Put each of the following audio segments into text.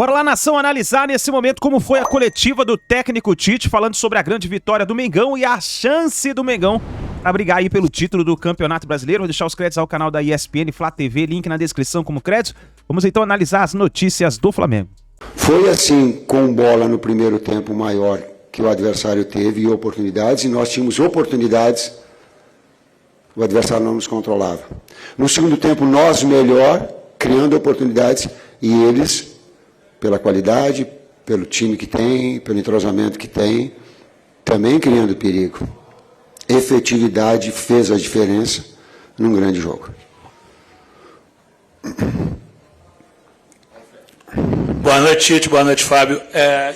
Bora lá, nação, analisar nesse momento como foi a coletiva do técnico Tite, falando sobre a grande vitória do Mengão e a chance do Mengão a brigar aí pelo título do Campeonato Brasileiro. Vou deixar os créditos ao canal da ESPN, Flá TV, link na descrição como crédito. Vamos então analisar as notícias do Flamengo. Foi assim, com bola no primeiro tempo maior que o adversário teve e oportunidades, e nós tínhamos oportunidades, o adversário não nos controlava. No segundo tempo, nós melhor, criando oportunidades, e eles, pela qualidade, pelo time que tem, pelo entrosamento que tem, também criando perigo. Efetividade fez a diferença num grande jogo. Boa noite, Tite. Boa noite, Fábio.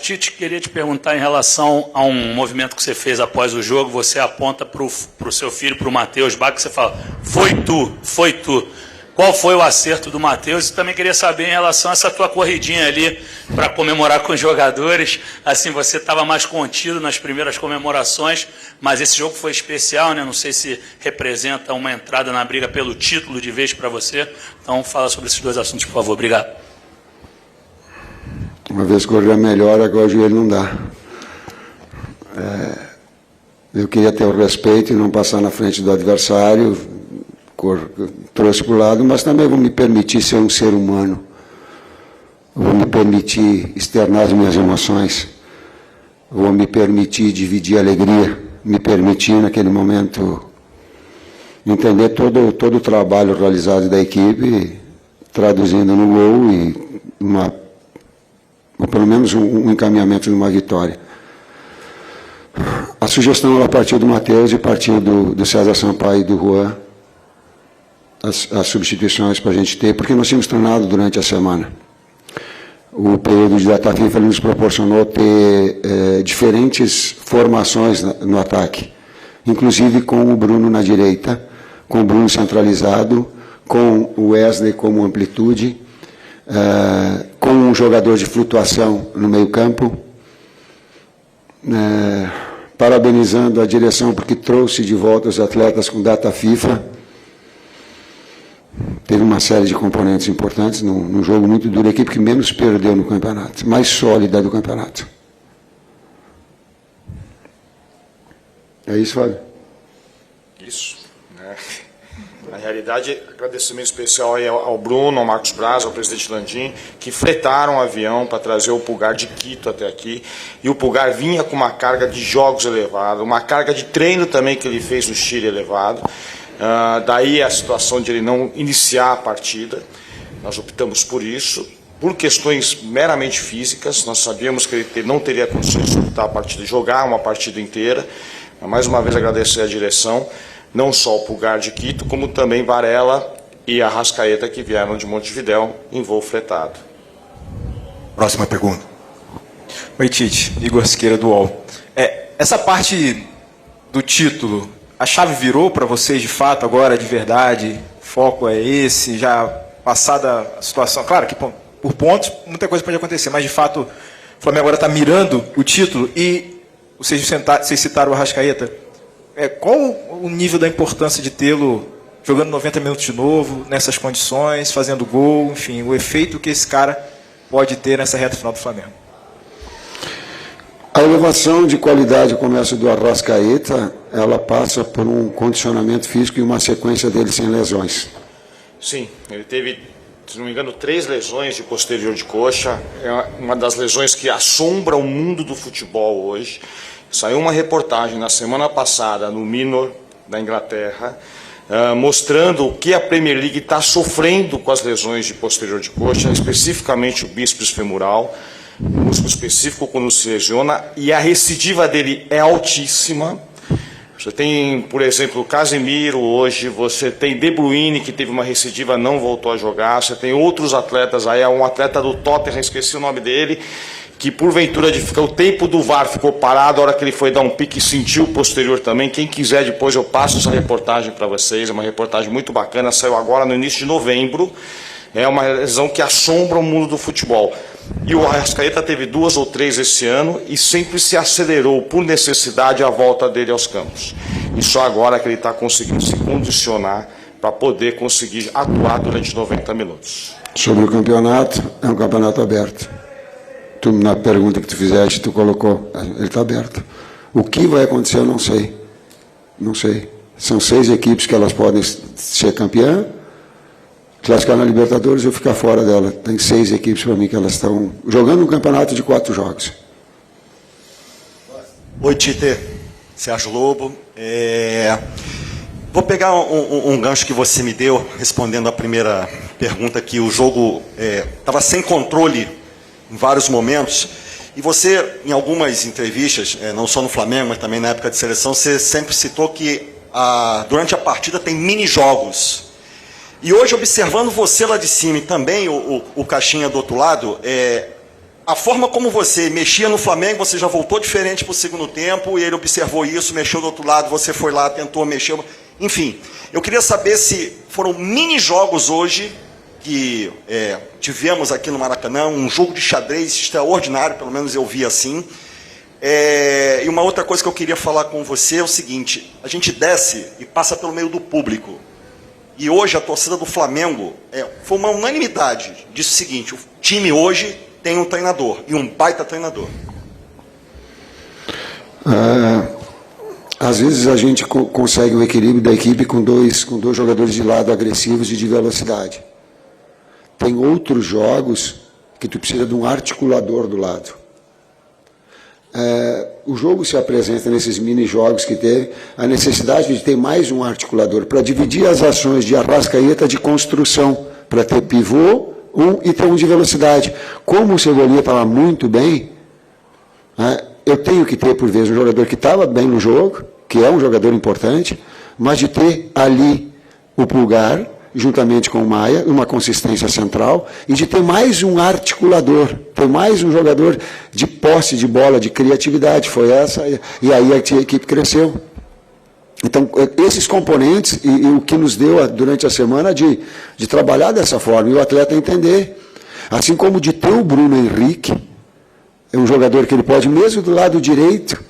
Tite, queria te perguntar em relação a um movimento que você fez após o jogo. Você aponta para o seu filho, para o Matheus Bach, que você fala, foi tu. Qual foi o acerto do Matheus? E também queria saber em relação a essa tua corridinha ali para comemorar com os jogadores. Assim, você estava mais contido nas primeiras comemorações, mas esse jogo foi especial, né? Não sei se representa uma entrada na briga pelo título de vez para você. Então, fala sobre esses dois assuntos, por favor. Obrigado. Uma vez correr melhor, agora o joelho não dá. Eu queria ter o respeito e não passar na frente do adversário. Trouxe para o lado, mas também vou me permitir ser um ser humano. Vou me permitir externar as minhas emoções. Vou me permitir dividir a alegria. Me permitir, naquele momento, entender todo o trabalho realizado da equipe, traduzindo no gol e ou pelo menos um encaminhamento de uma vitória. A sugestão ela partiu do Matheus e partiu do César Sampaio e do Juan, as substituições para a gente ter, porque nós tínhamos treinado durante a semana. O período de data FIFA nos proporcionou ter diferentes formações no ataque, inclusive com o Bruno na direita, com o Bruno centralizado, com o Wesley como amplitude, com um jogador de flutuação no meio-campo, parabenizando a direção porque trouxe de volta os atletas com data FIFA. Teve uma série de componentes importantes num jogo muito duro, a equipe que menos perdeu no campeonato, mais sólida do campeonato. É isso, Fábio? Isso. Na realidade, agradecimento especial aí ao Bruno, ao Marcos Braz, ao presidente Landim, que fretaram o avião para trazer o Pulgar de Quito até aqui. E o Pulgar vinha com uma carga de jogos elevada, uma carga de treino também que ele fez no Chile elevado. Daí a situação de ele não iniciar a partida. Nós optamos por isso, por questões meramente físicas. Nós sabíamos que ele não teria condições de disputar a partida, jogar uma partida inteira. Mais uma vez agradecer a direção, não só o Pulgar de Quito, como também Varela e a Arrascaeta, que vieram de Montevidéu em voo fretado. Próxima pergunta. Oi, Tite. Igor Siqueira, do UOL. Essa parte do título, a chave virou para vocês de fato agora, de verdade? O foco é esse, já passada a situação? Claro que por pontos muita coisa pode acontecer, mas de fato o Flamengo agora está mirando o título. E vocês citaram o Arrascaeta. Qual o nível da importância de tê-lo jogando 90 minutos de novo, nessas condições, fazendo gol, enfim, o efeito que esse cara pode ter nessa reta final do Flamengo? A elevação de qualidade, começa do Arrascaeta, ela passa por um condicionamento físico e uma sequência dele sem lesões. Sim, ele teve, se não me engano, 3 lesões de posterior de coxa. É uma das lesões que assombra o mundo do futebol hoje. Saiu uma reportagem na semana passada no Minor, da Inglaterra, mostrando o que a Premier League está sofrendo com as lesões de posterior de coxa, especificamente o bíceps femoral, músculo específico quando se lesiona, e a recidiva dele é altíssima. Você tem, por exemplo, o Casemiro hoje, você tem De Bruyne, que teve uma recidiva, não voltou a jogar, você tem outros atletas aí, um atleta do Tottenham, esqueci o nome dele, que porventura o tempo do VAR ficou parado, a hora que ele foi dar um pique sentiu o posterior também. Quem quiser depois eu passo essa reportagem para vocês, é uma reportagem muito bacana, saiu agora no início de novembro, é uma lesão que assombra o mundo do futebol. E o Arrascaeta teve 2 ou 3 esse ano e sempre se acelerou por necessidade a volta dele aos campos. E só agora que ele está conseguindo se condicionar para poder conseguir atuar durante 90 minutos. Sobre o campeonato, é um campeonato aberto. na pergunta que tu fizeste, tu colocou, ele está aberto. O que vai acontecer, eu não sei. Não sei. São 6 equipes que elas podem ser campeã, classificar na Libertadores ou ficar fora dela. Tem 6 equipes para mim que elas estão jogando um campeonato de 4 jogos. Oi, Tite. Sérgio Lobo. Vou pegar um gancho que você me deu, respondendo a primeira pergunta, que o jogo estava sem controle em vários momentos. E você, em algumas entrevistas, não só no Flamengo, mas também na época de seleção, você sempre citou que durante a partida tem mini-jogos. E hoje, observando você lá de cima e também o Caixinha do outro lado, a forma como você mexia no Flamengo, você já voltou diferente para o segundo tempo, e ele observou isso, mexeu do outro lado, você foi lá, tentou mexer. Enfim, eu queria saber se foram mini-jogos hoje que tivemos aqui no Maracanã, um jogo de xadrez extraordinário, pelo menos eu vi assim. E uma outra coisa que eu queria falar com você é o seguinte: a gente desce e passa pelo meio do público. E hoje a torcida do Flamengo foi uma unanimidade. Disse o seguinte: o time hoje tem um treinador, e um baita treinador. Às vezes a gente consegue o equilíbrio da equipe com dois jogadores de lado agressivos e de velocidade. Tem outros jogos que tu precisa de um articulador do lado. O jogo se apresenta nesses mini-jogos que teve, a necessidade de ter mais um articulador, para dividir as ações de Arrascaeta de construção, para ter pivô, e ter um de velocidade. Como o Cebolinha estava muito bem, eu tenho que ter, por vezes, um jogador que estava bem no jogo, que é um jogador importante, mas de ter ali o Pulgar, juntamente com o Maia, uma consistência central, e de ter mais um articulador, ter mais um jogador de posse de bola, de criatividade. Foi essa, e aí a equipe cresceu. Então, esses componentes, e o que nos deu durante a semana de trabalhar dessa forma, e o atleta entender, assim como de ter o Bruno Henrique, é um jogador que ele pode, mesmo do lado direito,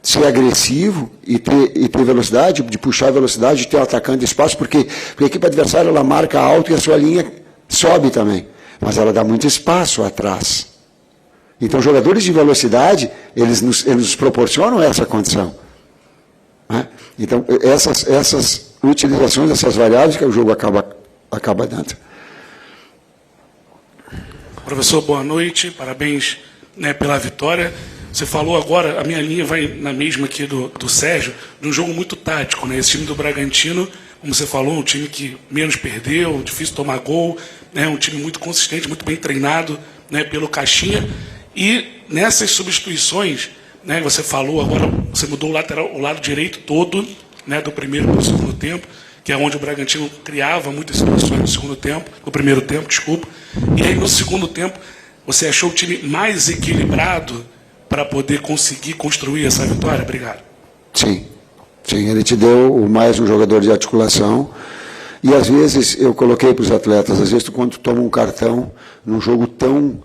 ser agressivo e ter velocidade, de puxar a velocidade, de ter um atacante de espaço, porque a equipe adversária ela marca alto e a sua linha sobe também, mas ela dá muito espaço atrás. Então, jogadores de velocidade, eles nos proporcionam essa condição. Então, essas utilizações, essas variáveis que o jogo acaba dando. Professor, boa noite, parabéns pela vitória. Você falou agora, a minha linha vai na mesma aqui do Sérgio, de um jogo muito tático, né? Esse time do Bragantino, como você falou, um time que menos perdeu, difícil tomar gol, um time muito consistente, muito bem treinado pelo Caixinha. E nessas substituições, você falou agora, você mudou o lado direito todo, do primeiro para o segundo tempo, que é onde o Bragantino criava muitas situações no segundo tempo, no primeiro tempo, desculpa. E aí no segundo tempo, você achou o time mais equilibrado para poder conseguir construir essa vitória? Obrigado. Sim, ele te deu mais um jogador de articulação, e às vezes eu coloquei para os atletas, às vezes quando tu toma um cartão num jogo tão,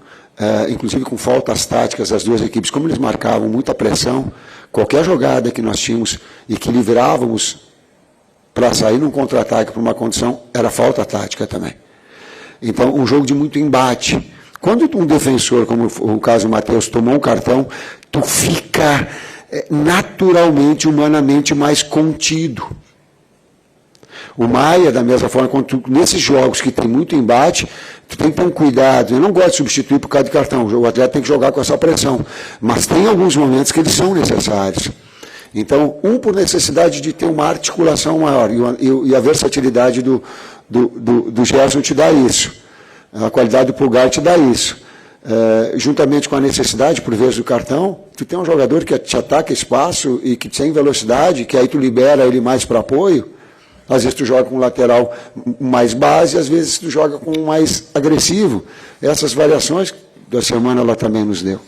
inclusive com faltas táticas das duas equipes, como eles marcavam muita pressão, qualquer jogada que nós tínhamos e que livrávamos para sair num contra-ataque para uma condição, era falta tática também. Então, um jogo de muito embate. Quando um defensor, como o caso do Matheus, tomou um cartão, tu fica naturalmente, humanamente mais contido. O Maia, da mesma forma, nesses jogos que tem muito embate, tu tem que ter um cuidado. Eu não gosto de substituir por causa de cartão, o atleta tem que jogar com essa pressão. Mas tem alguns momentos que eles são necessários. Então, por necessidade de ter uma articulação maior, e a versatilidade do Gerson te dá isso. A qualidade do Pulgar te dá isso. Juntamente com a necessidade, por vezes, do cartão, tu tem um jogador que te ataca espaço e que tem velocidade, que aí tu libera ele mais para apoio. Às vezes tu joga com um lateral mais base, às vezes tu joga com um mais agressivo. Essas variações da semana ela também nos deu.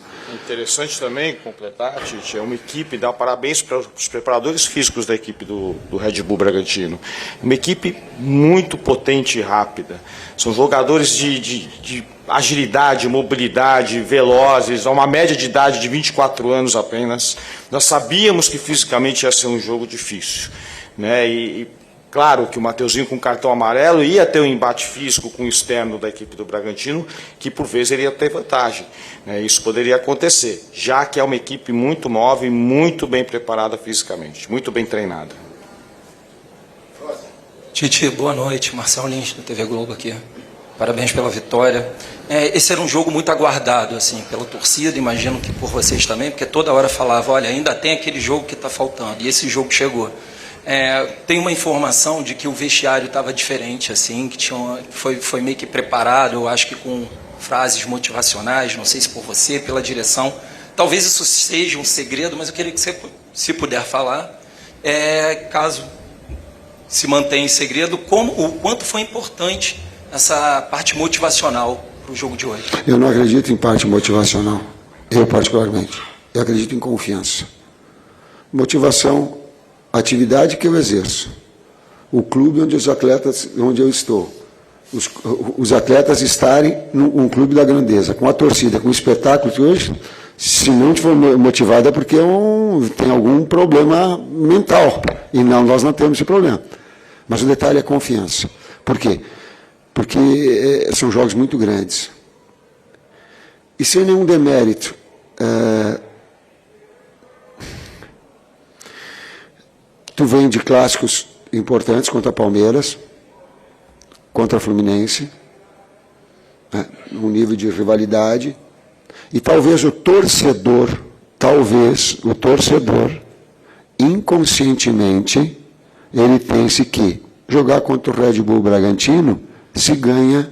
Interessante também completar, Tite, é uma equipe, dá parabéns para os preparadores físicos da equipe do Red Bull Bragantino. Uma equipe muito potente e rápida. São jogadores de agilidade, mobilidade, velozes, a uma média de idade de 24 anos apenas. Nós sabíamos que fisicamente ia ser um jogo difícil, E Claro que o Mateuzinho com cartão amarelo ia ter um embate físico com o externo da equipe do Bragantino, que por vezes iria ter vantagem. Né? Isso poderia acontecer, já que é uma equipe muito nova e muito bem preparada fisicamente, muito bem treinada. Tite, boa noite. Marcelo Lins, da TV Globo aqui. Parabéns pela vitória. Esse era um jogo muito aguardado, assim, pela torcida, imagino que por vocês também, porque toda hora falava, olha, ainda tem aquele jogo que está faltando, e esse jogo chegou. Tem uma informação de que o vestiário estava diferente, assim, que foi meio que preparado, eu acho que com frases motivacionais, não sei se por você, pela direção. Talvez isso seja um segredo, mas eu queria que você, se puder falar, caso se mantenha em segredo, o quanto foi importante essa parte motivacional para o jogo de hoje. Eu não acredito em parte motivacional, eu particularmente. Eu acredito em confiança. Motivação, atividade que eu exerço. O clube onde eu estou. Os atletas estarem num clube da grandeza, com a torcida, com o espetáculo que hoje, se não for motivado é porque tem algum problema mental. E nós não temos esse problema. Mas o detalhe é confiança. Por quê? Porque são jogos muito grandes. E sem nenhum demérito, tu vem de clássicos importantes contra Palmeiras, contra Fluminense, um nível de rivalidade, e talvez o torcedor, inconscientemente, ele pense que jogar contra o Red Bull Bragantino se ganha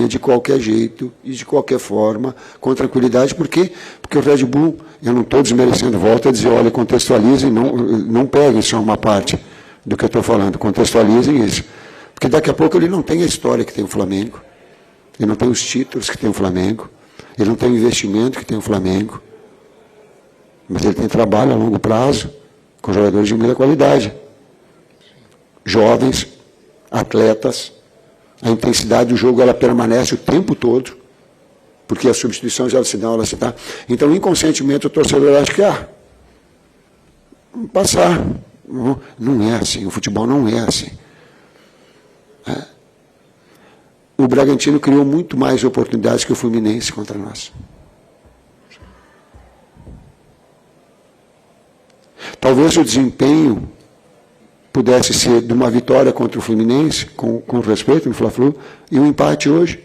de qualquer jeito e de qualquer forma, com tranquilidade. Por quê? Porque o Red Bull, eu não estou desmerecendo, volto a dizer, olha, contextualizem, não peguem só uma parte do que eu estou falando, contextualizem isso. Porque daqui a pouco ele não tem a história que tem o Flamengo, ele não tem os títulos que tem o Flamengo, ele não tem o investimento que tem o Flamengo, mas ele tem trabalho a longo prazo, com jogadores de muita qualidade. Jovens, atletas, a intensidade do jogo ela permanece o tempo todo, porque as substituições elas se dão. Então, inconscientemente, o torcedor acha que, vamos passar. Não é assim, o futebol não é assim. O Bragantino criou muito mais oportunidades que o Fluminense contra nós. Talvez o desempenho pudesse ser de uma vitória contra o Fluminense, com respeito no Fla-Flu, e um empate hoje.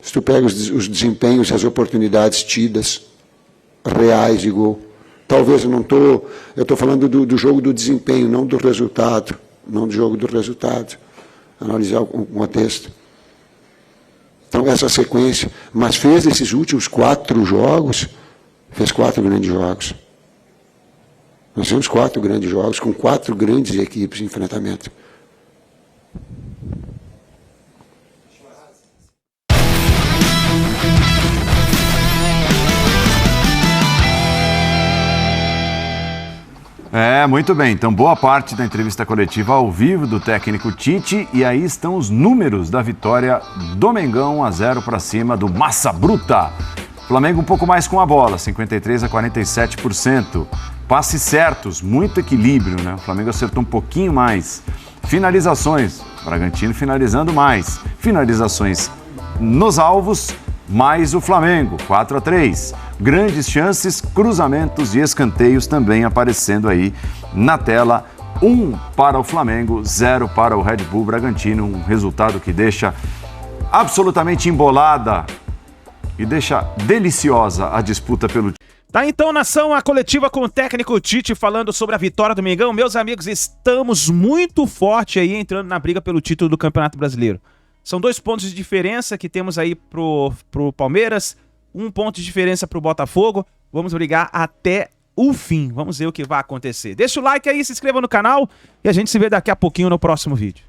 Se tu pega os desempenhos e as oportunidades tidas, reais de gol. Talvez eu estou falando do jogo do desempenho, não do resultado, não do jogo do resultado. Analisar o contexto. Então, essa sequência, mas fez esses últimos 4 jogos, fez 4 grandes jogos. Nós temos 4 grandes jogos, com 4 grandes equipes de enfrentamento. Muito bem. Então, boa parte da entrevista coletiva ao vivo do técnico Tite. E aí estão os números da vitória do Mengão, 1-0 para cima do Massa Bruta. Flamengo um pouco mais com a bola, 53% a 47%. Passes certos, muito equilíbrio, né? O Flamengo acertou um pouquinho mais. Finalizações, Bragantino finalizando mais. Finalizações nos alvos, mais o Flamengo, 4-3. Grandes chances, cruzamentos e escanteios também aparecendo aí na tela. 1 para o Flamengo, 0 para o Red Bull Bragantino. Um resultado que deixa absolutamente embolada e deixa deliciosa a disputa pelo... Tá então, nação, a coletiva com o técnico Tite falando sobre a vitória do Mengão. Meus amigos, estamos muito forte aí entrando na briga pelo título do Campeonato Brasileiro. São 2 pontos de diferença que temos aí pro Palmeiras, 1 ponto de diferença pro Botafogo. Vamos brigar até o fim. Vamos ver o que vai acontecer. Deixa o like aí, se inscreva no canal e a gente se vê daqui a pouquinho no próximo vídeo.